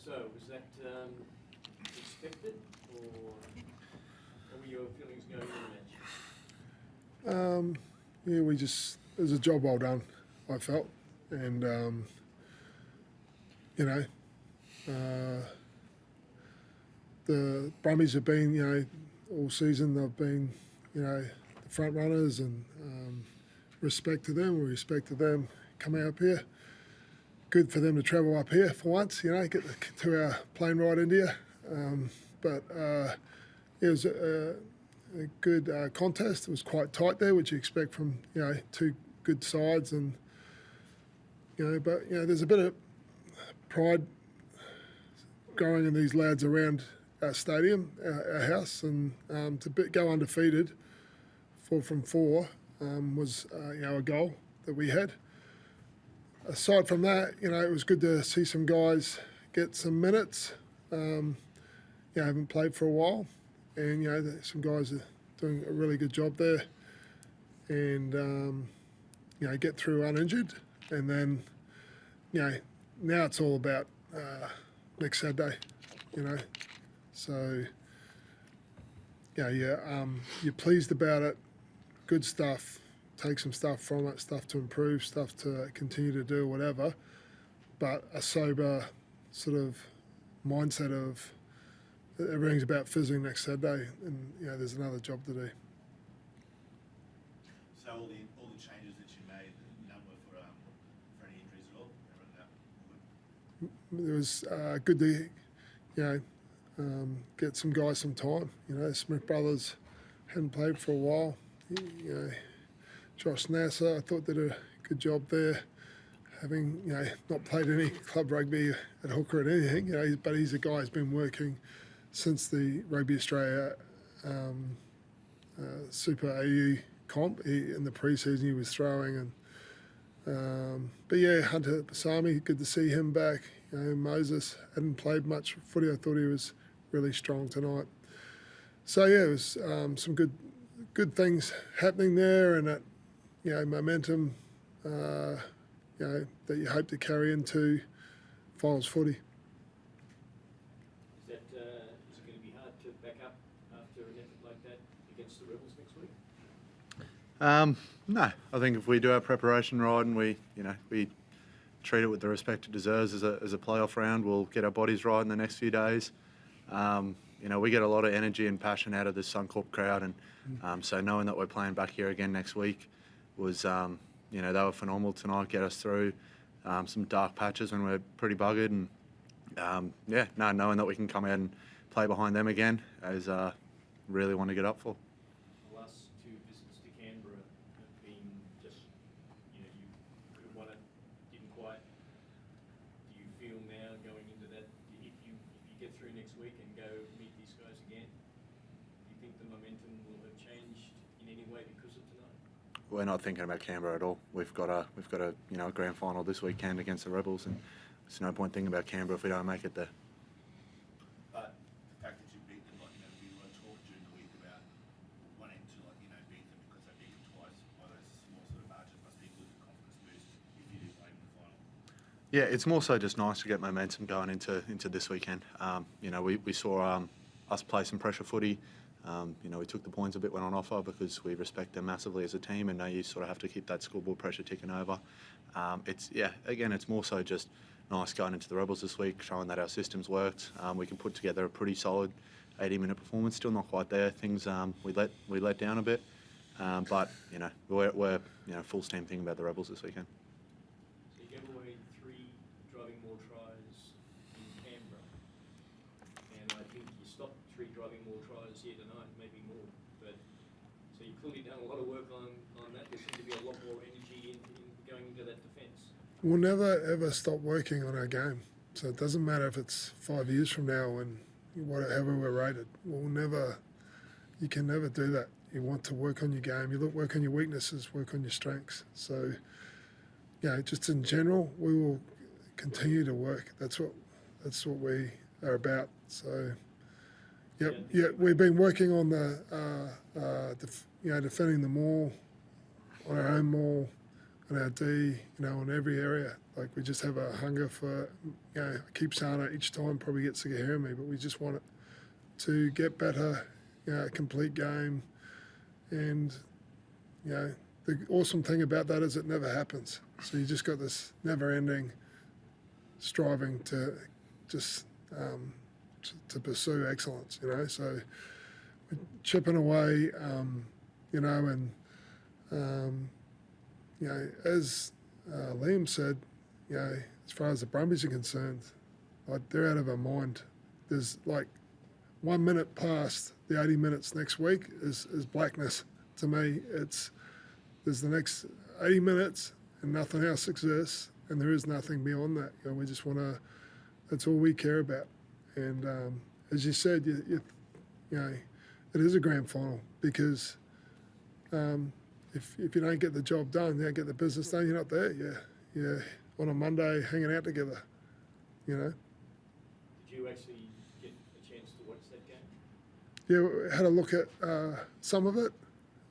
So, was that expected, or what were your feelings going into the match? Yeah, it was a job well done, I felt. And, the Brumbies have been, all season they've been, the front runners, and respect to them. We respect to them coming up here. Good for them to travel up here for once, get to our plane ride India. But it was a good contest. It was quite tight there, which you expect from two good sides, and but there's a bit of pride growing in these lads around our stadium, our house, and go undefeated, 4 from 4, was a goal that we had. Aside from that, it was good to see some guys get some minutes. Haven't played for a while, and some guys are doing a really good job there, and get through uninjured, and then now it's all about next Saturday, So you're pleased about it. Good stuff. Take some stuff from it, stuff to improve, stuff to continue to do, whatever. But a sober sort of mindset of everything's about fizzing next Saturday, and there's another job to do. So all the changes that you made, none were for any injuries at all? It was good to get some guys some time. Smith brothers hadn't played for a while. Josh Nasser, I thought, did a good job there, having not played any club rugby at hooker or anything. But he's a guy who's been working since the Rugby Australia Super AU comp. In the pre-season he was throwing, and Hunter Basami, good to see him back. Moses hadn't played much footy. I thought he was really strong tonight. So it was some good things happening there, and that momentum that you hope to carry into finals footy. Is it going to be hard to back up after an effort like that against the Rebels next week? No, I think if we do our preparation right and we treat it with the respect it deserves as a playoff round, we'll get our bodies right in the next few days. We get a lot of energy and passion out of this Suncorp crowd, and so knowing that we're playing back here again next week was, they were phenomenal tonight. Get us through some dark patches when we're pretty buggered, and knowing that we can come out and play behind them again is really want to get up for. The last 2 visits to Canberra have been just, you could have won it, didn't quite. Do you feel now going into that, if you get through next week and go meet these guys again, do you think the momentum will have changed in any way because of tonight? We're not thinking about Canberra at all. We've got a grand final this weekend against the Rebels, and there's no point thinking about Canberra if we don't make it there. But the fact that you beat them, we were talking during the week about wanting to beat them because they beat them twice by those small sort of margins. Must be a good confidence boost if you do play in the final. Yeah, it's more so just nice to get momentum going into this weekend. We saw us play some pressure footy. We took the points a bit when on offer because we respect them massively as a team, and now you sort of have to keep that scoreboard pressure ticking over. It's more so just nice going into the Rebels this week, showing that our systems worked. We can put together a pretty solid 80-minute performance. Still not quite there. Things we let down a bit, but we're full steam thinking about the Rebels this weekend. So you gave away 3 driving more tries in Canberra, and I think you stopped 3 driving more tries here tonight, maybe more. But so you've clearly done a lot of work on that. There seems to be a lot more energy in going into that defence. We'll never ever stop working on our game. So it doesn't matter if it's 5 years from now and whatever we're rated. You can never do that. You want to work on your game. Work on your weaknesses, work on your strengths. So, just in general, we will continue to work. That's what we are about. So, we've been working on the defending the maul, on our own maul, on our D, you know, in every area. Like we just have a hunger for, you know, I keep saying it each time, probably gets sick of hearing me, but we just want it to get better, you know, a complete game. And, you know, the awesome thing about that is it never happens. So you just got this never-ending striving to just to pursue excellence, you know. So we're chipping away, you know, and you know, as Liam said, you know, as far as the Brumbies are concerned, like they're out of our mind. There's like 1 minute past the 80 minutes next week is blackness to me. There's the next 80 minutes and nothing else exists, and there is nothing beyond that. You know, we just want to. That's all we care about. And as you said, you know, it is a grand final because if you don't get the job done, you don't get the business done, you're not there. You're on a Monday hanging out together. You know. Did you actually get a chance to watch that game? Yeah, we had a look at some of it,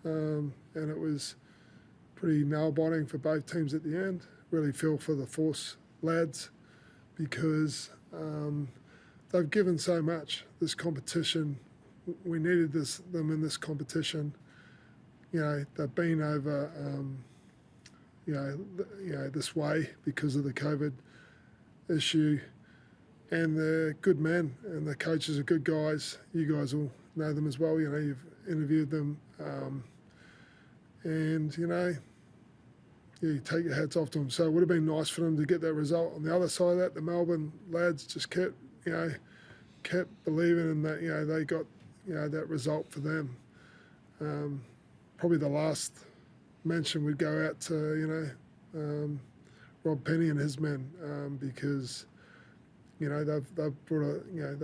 and it was pretty nail-biting for both teams at the end. Really feel for the Force lads because they've given so much. This competition, we needed them in this competition. You know, they've been over, you know, this way because of the COVID issue. And they're good men, and the coaches are good guys. You guys will know them as well. You know, you've interviewed them, and you know, you take your hats off to them. So it would have been nice for them to get that result. On the other side of that, the Melbourne lads just kept believing in that. You know, they got, you know, that result for them. Probably the last mention would go out to, you know, Rob Penny and his men because, you know, they've brought a, you know,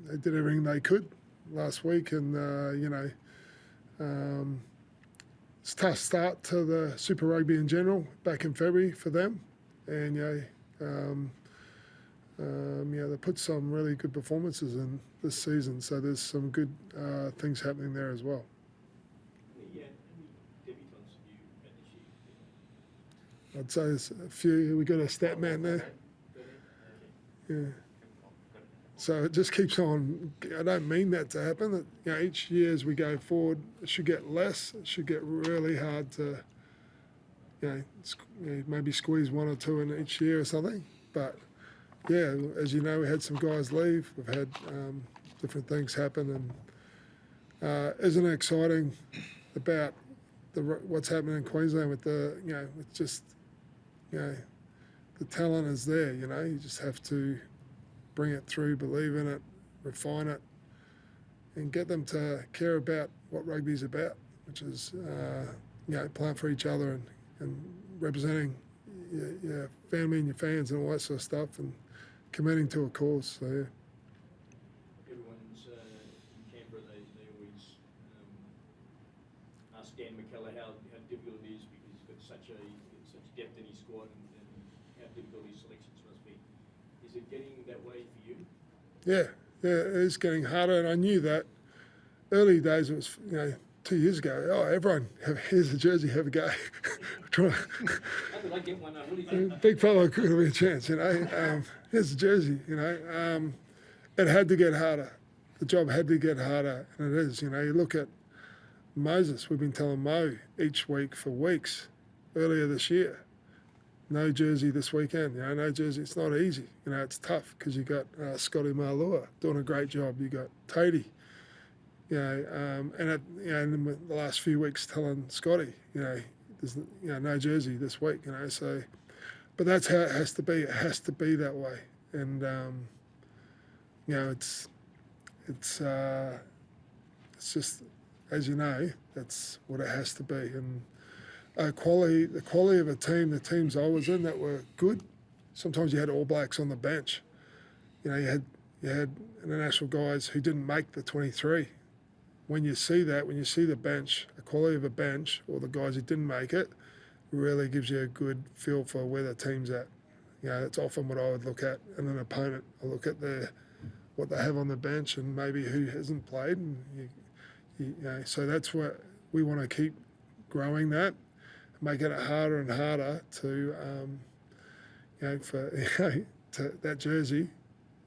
they did everything they could last week, and you know, it's a tough start to the Super Rugby in general back in February for them, and you know, they put some really good performances in this season, so there's some good things happening there as well. How many debutants have you had this year? I'd say there's a few. We got a stat man there. Yeah. So it just keeps on. I don't mean that to happen. That, you know, each year as we go forward, it should get less. It should get really hard to, you know, maybe squeeze one or two in each year or something. But yeah, as you know, we had some guys leave. We've had different things happen, and isn't it exciting about what's happening in Queensland with the, you know, with just, you know, the talent is there. You know, you just have to bring it through, believe in it, refine it, and get them to care about what rugby's about, which is, you know, playing for each other and representing your family and your fans and all that sort of stuff, and committing to a cause. So yeah. Everyone's in Canberra, they always ask Dan McKellar how difficult it is because he's got such depth in his squad and how difficult his selections must be. Is it getting that way for you? Yeah, it is getting harder, and I knew that. Early days, it was, you know, 2 years ago. Oh, everyone, here's a jersey, have a go. Try. How did I get one? What do you think? Big fella, could have been a chance, you know. Here's a jersey, you know. It had to get harder. The job had to get harder, and it is. You know, you look at Moses. We've been telling Mo each week for weeks. Earlier this year, no jersey this weekend. You know, no jersey. It's not easy. You know, it's tough because you got Scotty Marlua doing a great job. You got Tatey. You know, in the last few weeks telling Scotty, you know, there's, you know, no jersey this week. You know, so, but that's how it has to be. It has to be that way, and you know, it's just, as you know, that's what it has to be. And the quality of a team, the teams I was in that were good. Sometimes you had All Blacks on the bench. You know, you had international guys who didn't make the 23. When you see that, when you see the bench, the quality of a bench, or the guys who didn't make it, really gives you a good feel for where the team's at. You know, that's often what I would look at in an opponent. I look at what they have on the bench and maybe who hasn't played, and you know, so that's what we want to keep growing that. making it harder and harder to, for to that jersey.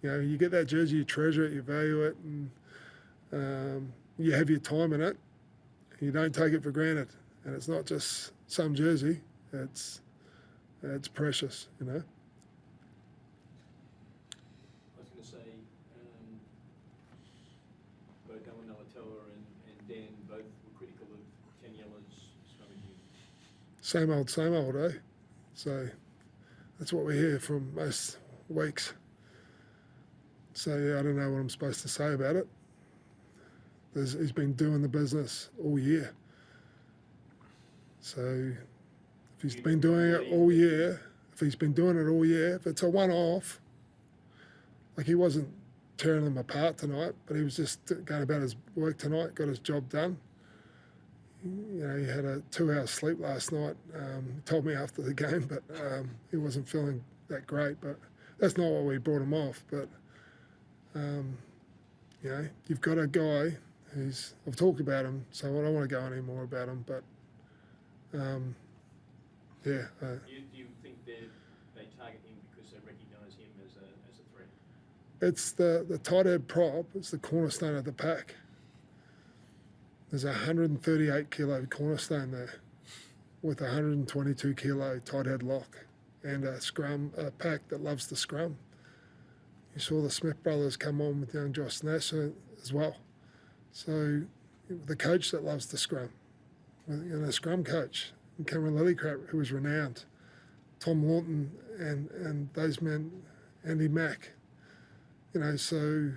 You get that jersey, you treasure it, you value it, and you have your time in it. You don't take it for granted, and it's not just some jersey. It's precious, I was going to say, both Owen Nalatoa and Dan both were critical of Taniela's scrummaging. Same old, eh? So that's what we hear from most weeks. So yeah, I don't know what I'm supposed to say about it. He's been doing the business all year. So if he's been doing it all year, if it's a one-off, like he wasn't tearing them apart tonight, but he was just going about his work tonight, got his job done. He had a 2-hour sleep last night. He told me after the game, but he wasn't feeling that great. But that's not why we brought him off. But you've got a guy who's. I've talked about him, so I don't want to go any more about him. But Do you think they target him because they recognise him as a threat? It's the tight head prop. It's the cornerstone of the pack. There's a 138 kilo cornerstone there with a 122 kilo tight head lock and a pack that loves the scrum. You saw the Smith brothers come on with young Josh Nash as well. So the coach that loves the scrum, a scrum coach, and Cameron Lillicrap, who was renowned, Tom Lawton and those men, Andy Mack. So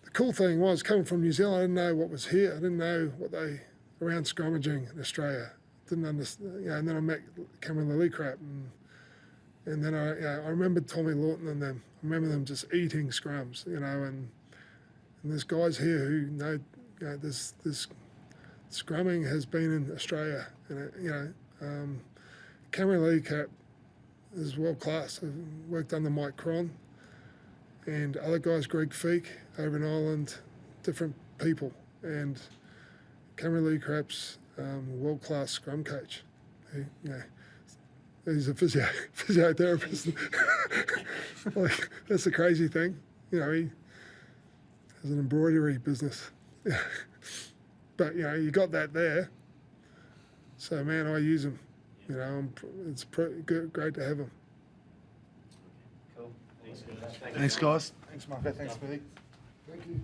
the cool thing was, coming from New Zealand, I didn't know what was here. I didn't know what around scrummaging in Australia. Didn't understand, and then I met Cameron Lillicrap, and then I remembered Tommy Lawton and them. I remember them just eating scrums, and there's guys here who know, this scrumming has been in Australia, and Cameron Lillicrap is world class. I've worked under Mike Cron, and other guys, Greg Feek over in Ireland, different people, and Cameron Lillicrap's world class scrum coach. He's a physiotherapist. Like, that's the crazy thing. He has an embroidery business. But, you got that there. So, man, I use him. It's great to have him. Cool. Thanks, guys. Thanks, guys. Thanks, Marco. Thanks, Billy. Thank you.